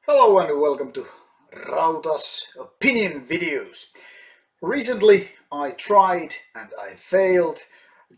Hello and welcome to Rauta's opinion videos. Recently I tried and I failed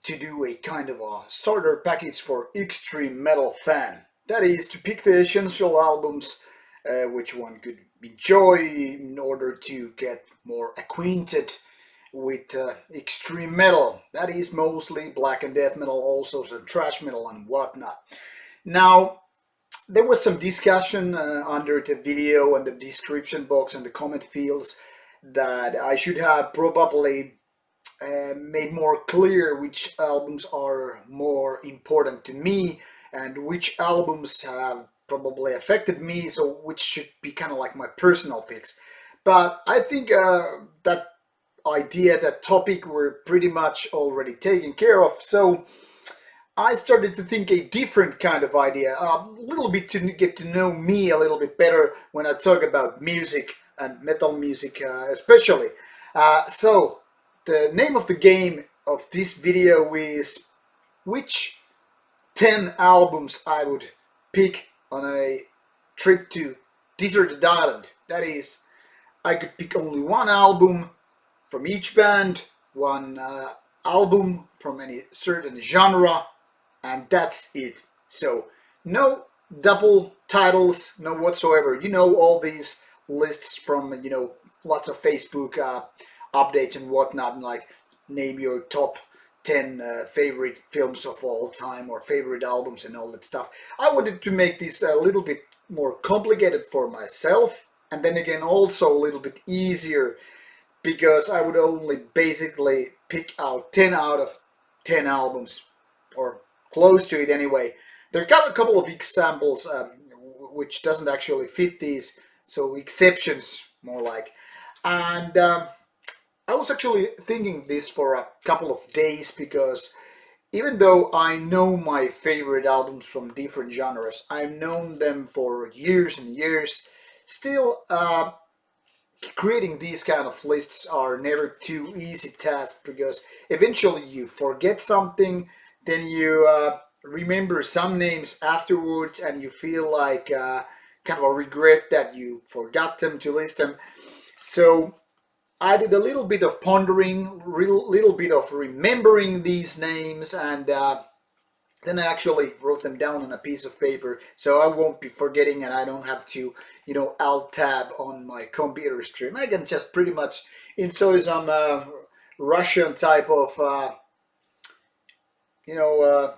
to do a kind of a starter package for extreme metal fan. That is to pick the essential albums which one could enjoy in order to get more acquainted with extreme metal. That is mostly black and death metal, also some thrash metal and whatnot. Now there was some discussion under the video and the description box and the comment fields that I should have probably made more clear which albums are more important to me and which albums have probably affected me, so which should be kind of like my personal picks. But I think that idea, that topic, were pretty much already taken care of. So I started to think a different kind of idea, a little bit to get to know me a little bit better when I talk about music and metal music especially. So the name of the game of this video is which 10 albums I would pick on a trip to Deserted Island. That is, I could pick only one album from each band, one album from any certain genre, and that's it. So no double titles, no whatsoever. You know all these lists from lots of Facebook updates and whatnot, and like name your top 10 favorite films of all time or favorite albums and all that stuff. I wanted to make this a little bit more complicated for myself, and then again also a little bit easier, because I would only basically pick out 10 out of 10 albums, or close to it anyway. There are a couple of examples which doesn't actually fit these, so exceptions more like. And I was actually thinking this for a couple of days, because even though I know my favorite albums from different genres, I've known them for years and years, still creating these kind of lists are never too easy task, because eventually you forget something, then you remember some names afterwards, and you feel like kind of a regret that you forgot them to list them. So I did a little bit of pondering, little bit of remembering these names, and then I actually wrote them down on a piece of paper, so I won't be forgetting, and I don't have to, alt tab on my computer screen. I can just pretty much enjoy some Russian type of, you know, uh,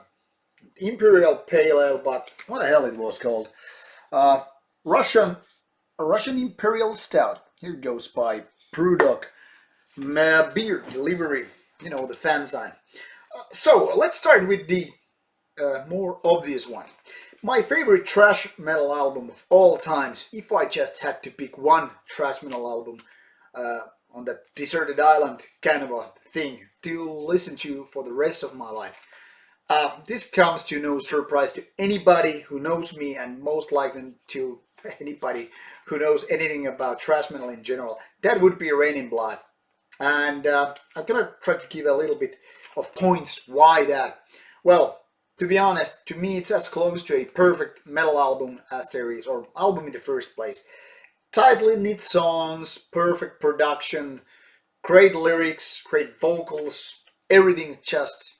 Imperial Pale Ale, but what the hell it was called? Uh, Russian, a Russian Imperial Stout. Here goes by Brewdog. Beer delivery, the fan sign. So let's start with the more obvious one. My favorite thrash metal album of all times, if I just had to pick one thrash metal album on that deserted island kind of a thing to listen to for the rest of my life. This comes to no surprise to anybody who knows me, and most likely to anybody who knows anything about thrash metal in general. That would be Rain in Blood. And I'm gonna try to give a little bit of points why that. Well, to be honest, to me it's as close to a perfect metal album as there is, or album in the first place. Tightly knit songs, perfect production, great lyrics, great vocals, everything just,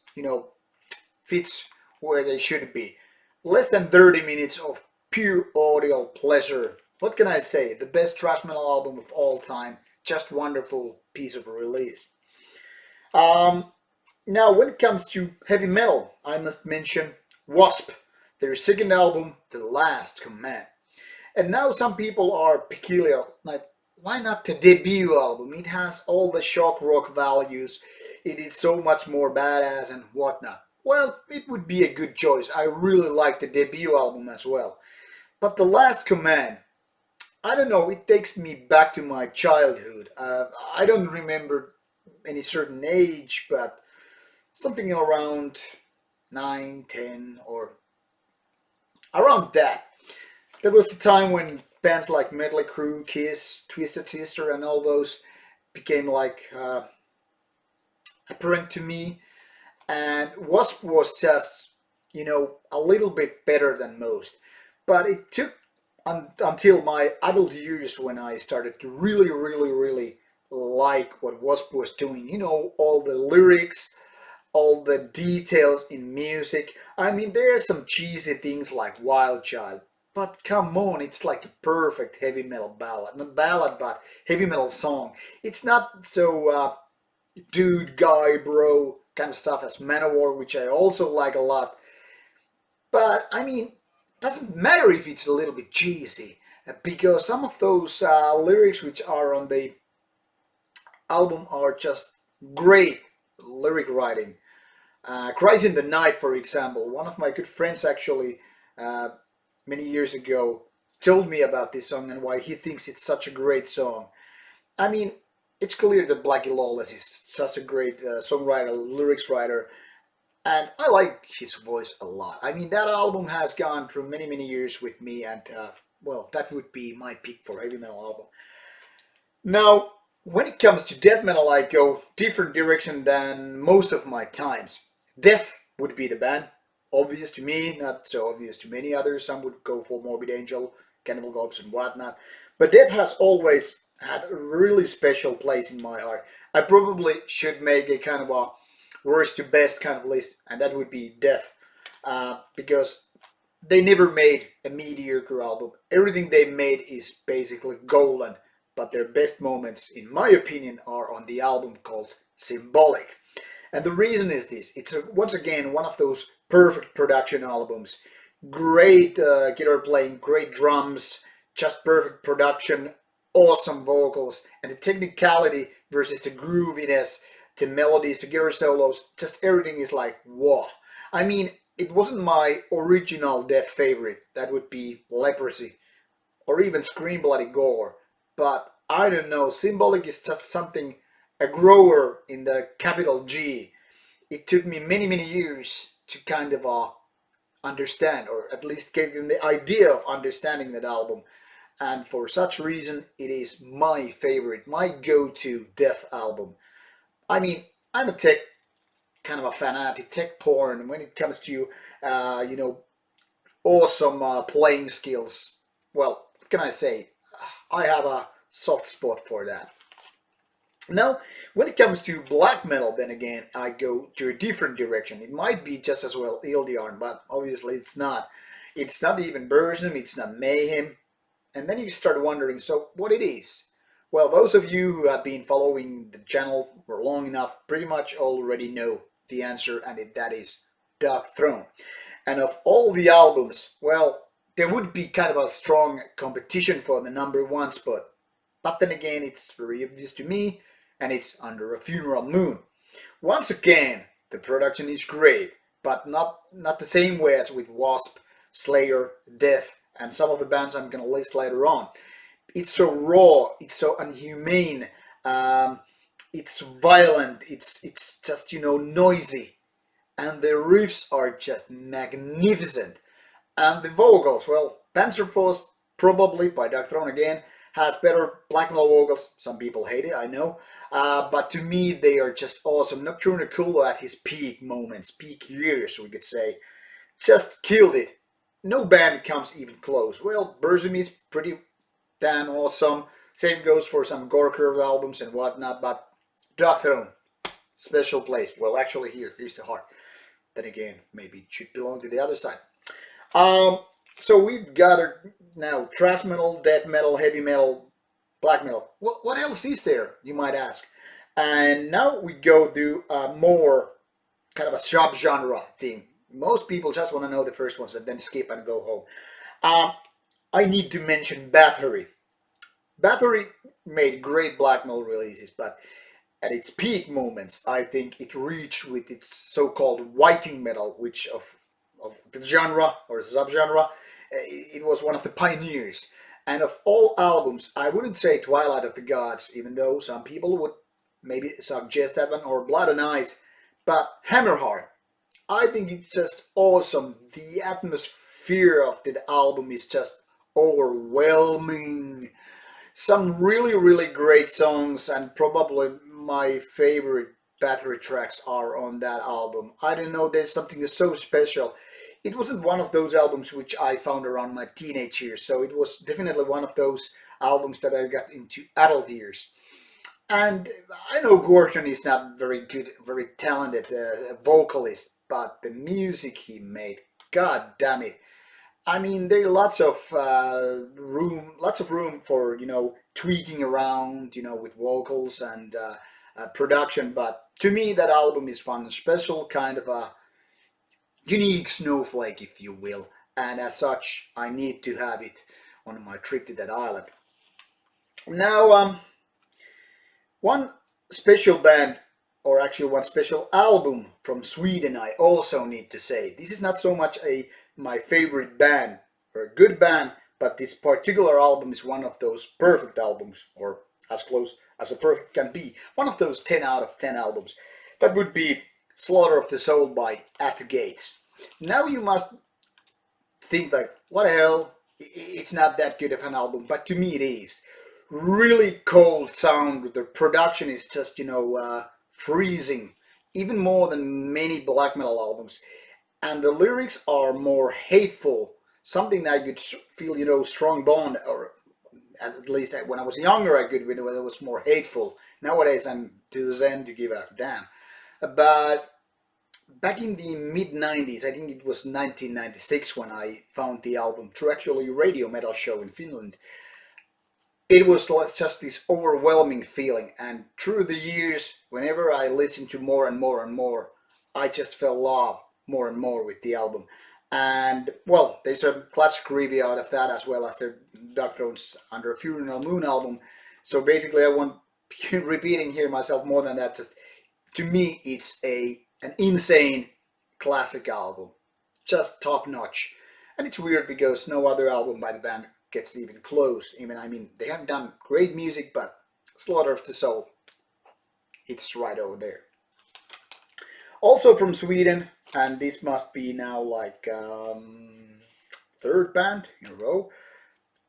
fits where they should be. Less than 30 minutes of pure audio pleasure. What can I say? The best thrash metal album of all time. Just wonderful piece of release. Um, Now, when it comes to heavy metal, I must mention Wasp, their second album, The Last Command. And now some people are peculiar, like, why not the debut album? It has all the shock rock values, it is so much more badass and whatnot. Well, it would be a good choice. I really like the debut album as well. But The Last Command, I don't know, it takes me back to my childhood. I don't remember any certain age, but something around 9, 10, or around that. There was a time when bands like Mötley Crüe, Kiss, Twisted Sister, and all those became like apparent to me, and Wasp was just, a little bit better than most. But it took until my adult years when I started to really like what Wasp was doing. You know, all the lyrics, all the details in music. I mean, there are some cheesy things like Wild Child, but come on, it's like a perfect heavy metal ballad. Not ballad, but heavy metal song. It's not so dude, guy, bro kind of stuff as Manowar, which I also like a lot. But I mean, doesn't matter if it's a little bit cheesy, because some of those lyrics which are on the album are just great lyric writing. Cries in the Night, for example. One of my good friends actually, uh, many years ago, told me about this song and why he thinks it's such a great song. I mean, it's clear that Blackie Lawless is such a great songwriter, lyrics writer, and I like his voice a lot. I mean, that album has gone through many years with me, and well, that would be my pick for heavy metal album. Now, when it comes to death metal, I go different direction than most of my times. Death would be the band. Obvious to me, not so obvious to many others. Some would go for Morbid Angel, Cannibal Corpse, and whatnot. But Death has always had a really special place in my heart. I probably should make a kind of a worst to best kind of list, and that would be Death. Because they never made a mediocre album. Everything they made is basically golden, but their best moments, in my opinion, are on the album called Symbolic. And the reason is this: it's once again one of those perfect production albums. Great guitar playing, great drums, just perfect production, awesome vocals, and the technicality versus the grooviness, the melodies, the guitar solos, just everything is like wow. I mean, it wasn't my original Death favorite. That would be Leprosy or even Scream Bloody Gore. But I don't know, Symbolic is just something, a grower in the capital G. It took me many years to kind of understand, or at least get the idea of understanding that album. And for such reason, it is my favorite, my go-to Death album. I mean, I'm a tech kind of a fanatic, tech porn when it comes to, you know, awesome playing skills. Well, what can I say? I have a soft spot for that. Now, when it comes to black metal, then again, I go to a different direction. It might be just as well Ildiarn, but obviously it's not. It's not even Burzum, it's not Mayhem. And then you start wondering, so what it is? Well, those of you who have been following the channel for long enough pretty much already know the answer, and that is Dark Throne. And of all the albums, well, there would be kind of a strong competition for the number one spot. But then again, it's very obvious to me, and it's Under a Funeral Moon. Once again, the production is great, but not the same way as with Wasp, Slayer, Death, and some of the bands I'm going to list later on. It's so raw, it's so unhumane, it's violent, it's just, you know, noisy, and the riffs are just magnificent. And the vocals, well, Panzerfaust, probably by Dark Throne again, has better black metal vocals. Some people hate it, I know. But to me, they are just awesome. Nocturne Kulu at his peak moments, peak years, we could say, just killed it. No band comes even close. Well, Burzum is pretty damn awesome. Same goes for some Gore Curve albums and whatnot, but Dark Throne, special place. Well, actually here's the heart. Then again, maybe it should belong to the other side. So we've gathered now thrash metal, death metal, heavy metal, black metal. What else is there, you might ask? And now we go to a more kind of a sub-genre thing. Most people just want to know the first ones and then skip and go home. I need to mention Bathory. Bathory made great black metal releases, but at its peak moments, I think it reached with its so-called whiting metal, which of the genre or subgenre, it was one of the pioneers. And of all albums, I wouldn't say Twilight of the Gods, even though some people would maybe suggest that one, or Blood and Ice, but Hammerheart. I think it's just awesome. The atmosphere of the album is just overwhelming. Some really great songs, and probably my favorite Bathory tracks are on that album. I don't know, there's something so special. it wasn't one of those albums which I found around my teenage years. So it was definitely one of those albums that I got into adult years. And I know Gordon is not very good, very talented vocalist, but the music he made, god damn it. I mean, there are lots of room for tweaking around, with vocals and production. But to me, that album is one special kind of a unique snowflake, if you will, and as such, I need to have it on my trip to that island. Now, one special band, or actually one special album from Sweden, I also need to say. This is not so much my favorite band or a good band, but this particular album is one of those perfect albums, or as close as a perfect can be. One of those 10 out of 10 albums. That would be Slaughter of the Soul by At the Gates. Now you must think like, what the hell? It's not that good of an album, but to me it is. Really cold sound. The production is just, freezing, even more than many black metal albums. And the lyrics are more hateful, something that I could feel, strong bond, or at least when I was younger, I could, when it was more hateful. Nowadays, I'm too zen to give a damn. But back in the mid 90s, I think it was 1996 when I found the album through actually a radio metal show in Finland. It was just this overwhelming feeling, and through the years, whenever I listened to more and more and more, I just fell in love more and more with the album. And well, there's a classic review out of that, as well as the Dark Thrones Under a Funeral Moon album. So basically, I won't be repeating here myself more than that. Just to me, it's an insane classic album, just top notch. And it's weird because no other album by the band gets even close. I mean, they have done great music, but Slaughter of the Soul, it's right over there. Also from Sweden, and this must be now like third band in a row,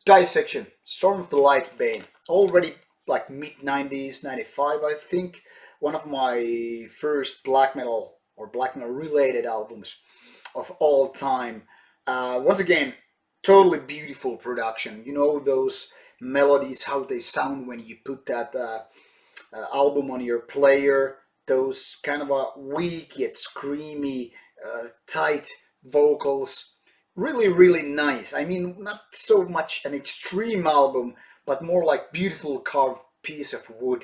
Dissection, Storm of the Light Bane. Already like mid 90s, 95 I think. One of my first black metal or black metal related albums of all time. Once again, totally beautiful production. You know those melodies, how they sound when you put that album on your player. Those kind of a weak yet screamy, tight vocals. Really, really nice. I mean, not so much an extreme album, but more like beautiful carved piece of wood.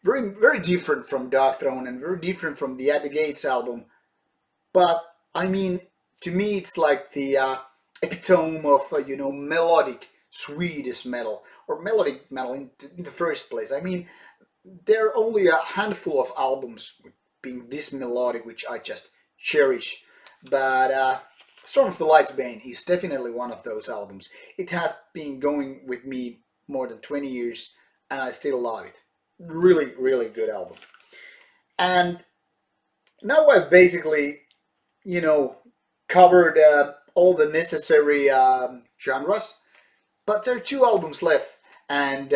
Very, very different from Dark Throne and very different from the At the Gates album. But I mean, to me, it's like the epitome of melodic Swedish metal, or melodic metal in the first place. I mean, there are only a handful of albums being this melodic, which I just cherish. But Storm of the Lightsbane is definitely one of those albums. It has been going with me more than 20 years, and I still love it. Really, really good album. And now I've basically, covered all the necessary genres, but there are two albums left, and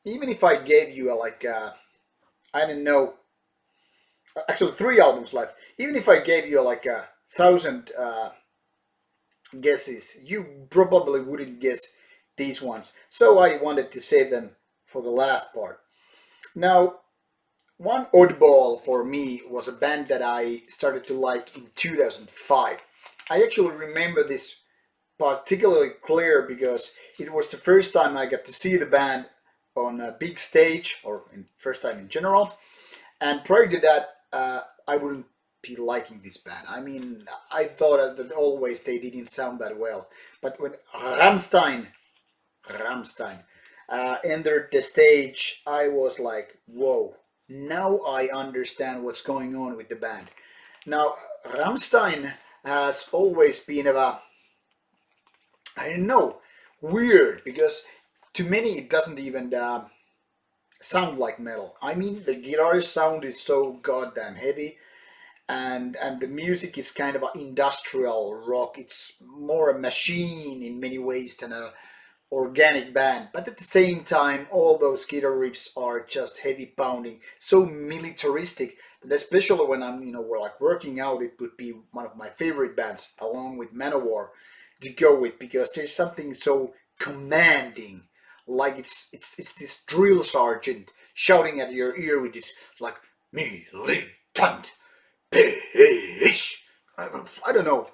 even if I gave you I don't know, actually three albums left, even if I gave you like 1,000 guesses, you probably wouldn't guess these ones. So I wanted to save them for the last part. Now, one oddball for me was a band that I started to like in 2005. I actually remember this particularly clear because it was the first time I got to see the band on a big stage, or first time in general. And prior to that, I wouldn't be liking this band. I mean, I thought that always they didn't sound that well. But when Rammstein entered the stage, I was like, whoa, now I understand what's going on with the band. Now, Rammstein has always been I don't know, weird, because to many it doesn't even sound like metal. I mean, the guitar sound is so goddamn heavy, and the music is kind of an industrial rock. It's more a machine in many ways than a organic band, but at the same time, all those guitar riffs are just heavy pounding, so militaristic that especially when I'm, we're like working out, it would be one of my favorite bands, along with Manowar, to go with because there's something so commanding, like it's this drill sergeant shouting at your ear with this like militant peace. I don't know.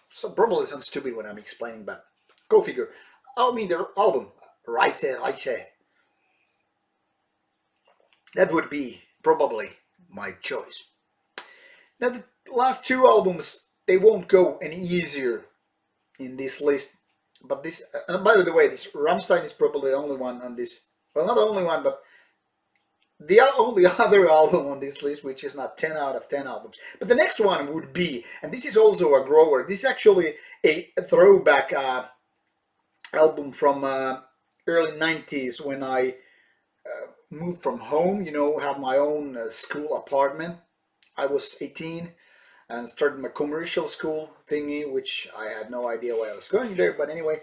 So probably sounds stupid when I'm explaining, but go figure. I mean, their album, Rise, that would be probably my choice. Now, the last two albums, they won't go any easier in this list. But this, by the way, this Rammstein is probably the only one on this. Well, not the only one, but the only other album on this list, which is not 10 out of 10 albums. But the next one would be, and this is also a grower. This is actually a throwback album from early 90s when I moved from home, have my own school apartment. I was 18 and started my commercial school thingy, which I had no idea why I was going there. But anyway,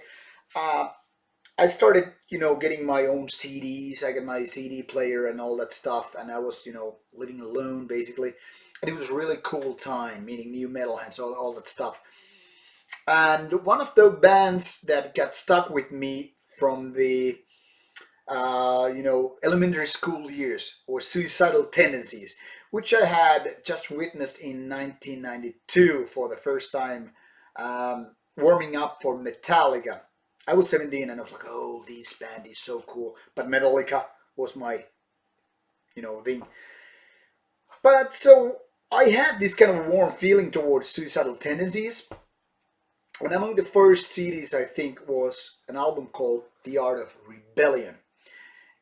I started, getting my own CDs. I got my CD player and all that stuff. And I was, living alone basically. And it was a really cool time, meeting new metalheads, all that stuff. And one of the bands that got stuck with me from the elementary school years was Suicidal Tendencies, which I had just witnessed in 1992 for the first time, warming up for Metallica. I was 17 and I was like, oh, this band is so cool. But Metallica was my, thing. But so I had this kind of warm feeling towards Suicidal Tendencies. And among the first CDs, I think, was an album called The Art of Rebellion.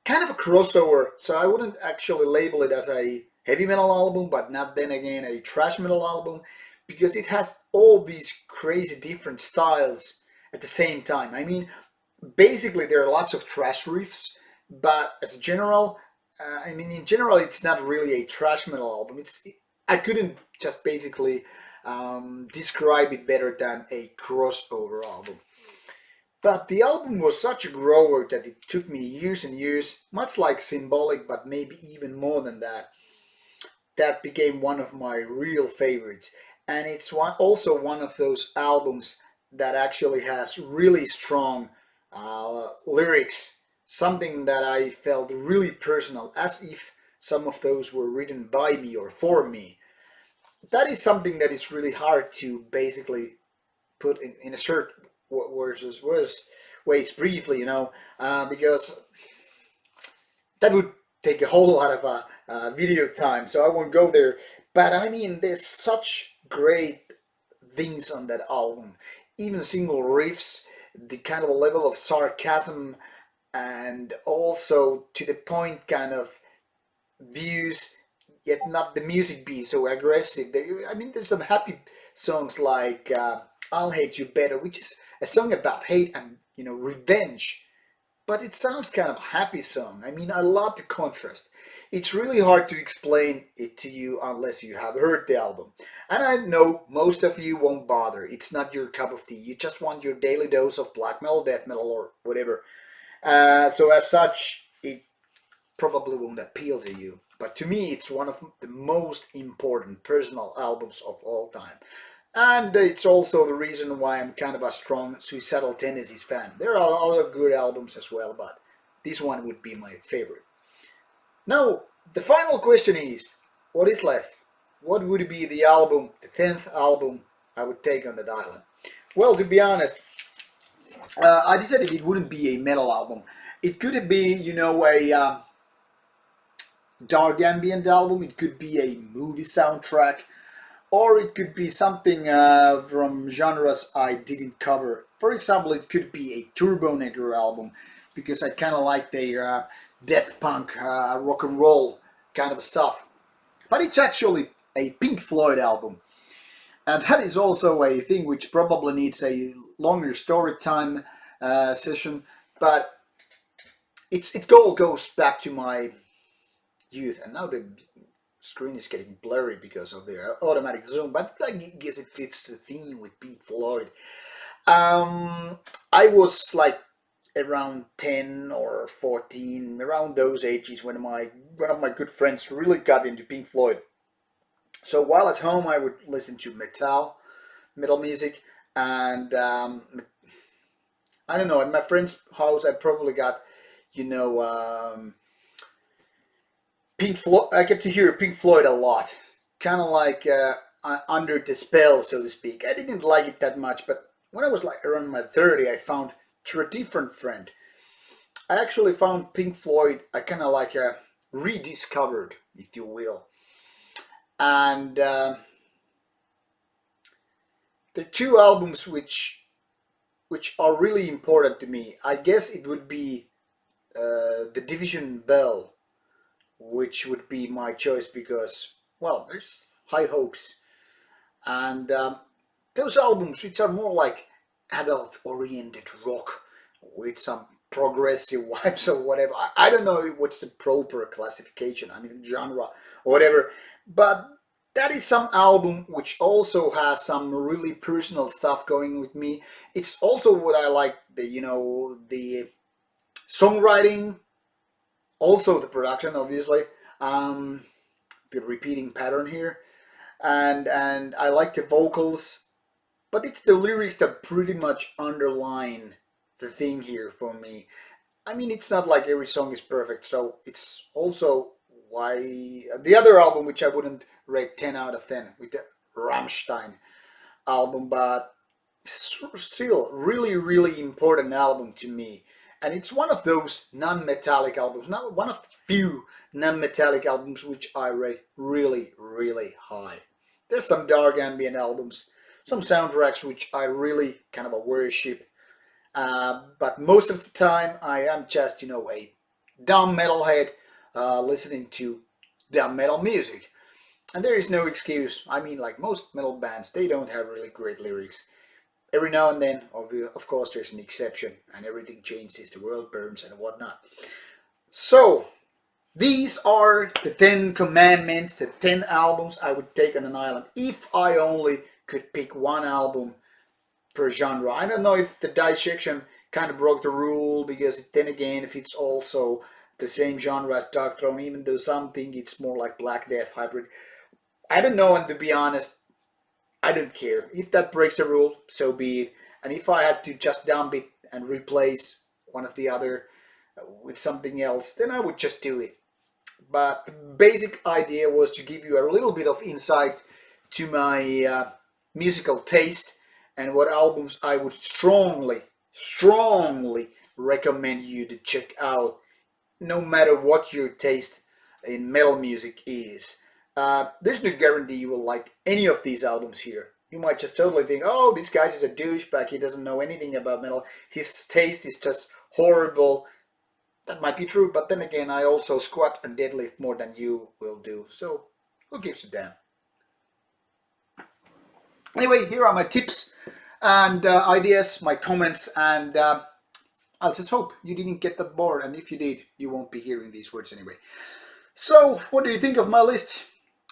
Kind of a crossover, so I wouldn't actually label it as a heavy metal album, but not then again a thrash metal album, because it has all these crazy different styles at the same time. I mean, basically there are lots of thrash riffs, but as general, in general, it's not really a thrash metal album. I couldn't just basically describe it better than a crossover album. But the album was such a grower that it took me years and years, much like Symbolic, but maybe even more than that. That became one of my real favorites. And it's also one of those albums that actually has really strong lyrics, something that I felt really personal, as if some of those were written by me or for me. That is something that is really hard to basically put in a short ways briefly, because that would take a whole lot of video time, so I won't go there. But I mean, there's such great things on that album, even single riffs, the kind of a level of sarcasm, and also to the point kind of views, yet not the music be so aggressive. There's some happy songs like I'll Hate You Better, which is a song about hate and revenge, but it sounds kind of a happy song. I love the contrast. It's really hard to explain it to you unless you have heard the album. And I know most of you won't bother. It's not your cup of tea. You just want your daily dose of black metal, death metal, or whatever. So as such, it probably won't appeal to you. But to me, it's one of the most important personal albums of all time. And it's also the reason why I'm kind of a strong Suicidal Tendencies fan. There are other good albums as well, but this one would be my favorite. Now, the final question is, what is left? What would be the album, the 10th album I would take on that island? Well, to be honest, I decided it wouldn't be a metal album. It could be, a dark ambient album. It could be a movie soundtrack. Or it could be something from genres I didn't cover. For example, it could be a Turbo Negro album, because I kind of like their death punk, rock and roll kind of stuff. But it's actually a Pink Floyd album. And that is also a thing which probably needs a longer story time session. But it all goes back to my youth. And now the screen is getting blurry because of the automatic zoom, but I guess it fits the theme with Pink Floyd. I was like around 10 or 14, around those ages, when one of my good friends really got into Pink Floyd. So while at home I would listen to metal music, and I don't know, at my friend's house I probably got, you know, Pink Floyd. I get to hear Pink Floyd a lot, kind of like under the spell, so to speak. I didn't like it that much, but when I was like around my 30, I found through a different friend. I actually found Pink Floyd. I kind of like rediscovered, if you will, and the two albums which are really important to me. I guess it would be the Division Bell, which would be my choice because, well, there's high hopes. And those albums, which are more like adult-oriented rock with some progressive vibes or whatever. I don't know what's the proper classification, I mean, genre or whatever. But that is some album which also has some really personal stuff going with me. It's also what I like, the songwriting, also the production, obviously, um, the repeating pattern here, and I like the vocals, but it's the lyrics that pretty much underline the thing here for me. I mean, it's not like every song is perfect, so it's also why the other album, which I wouldn't rate 10 out of 10, with the Rammstein album, but still really, really important album to me. And it's one of those non-metallic albums, not one of the few non-metallic albums which I rate really, really high. There's some dark ambient albums, some soundtracks which I really kind of worship, but most of the time I am just, a dumb metalhead listening to dumb metal music. And there is no excuse. I mean, like most metal bands, they don't have really great lyrics. Every now and then, of course, there's an exception, and everything changes, the world burns and whatnot. So, these are the 10 commandments, the 10 albums I would take on an island if I only could pick one album per genre. I don't know if the dissection kind of broke the rule, because then again, if it's also the same genre as Dark Throne, even though some think it's more like Black Death hybrid. I don't know, and to be honest, I don't care. If that breaks the rule, so be it. And if I had to just dump it and replace one of the other with something else, then I would just do it. But the basic idea was to give you a little bit of insight to my musical taste and what albums I would strongly, strongly recommend you to check out, no matter what your taste in metal music is. There's no guarantee you will like any of these albums here. You might just totally think, oh, this guy's is a douchebag, he doesn't know anything about metal, his taste is just horrible. That might be true, but then again, I also squat and deadlift more than you will do, so who gives a damn? Anyway, here are my tips and ideas, my comments, and I'll just hope you didn't get that bored, and if you did, you won't be hearing these words anyway. So, what do you think of my list?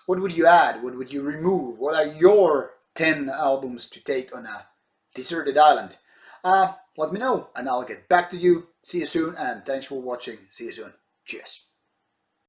What would you add? What would you remove? What are your 10 albums to take on a deserted island? Let me know and I'll get back to you. See you soon, and thanks for watching. See you soon. Cheers.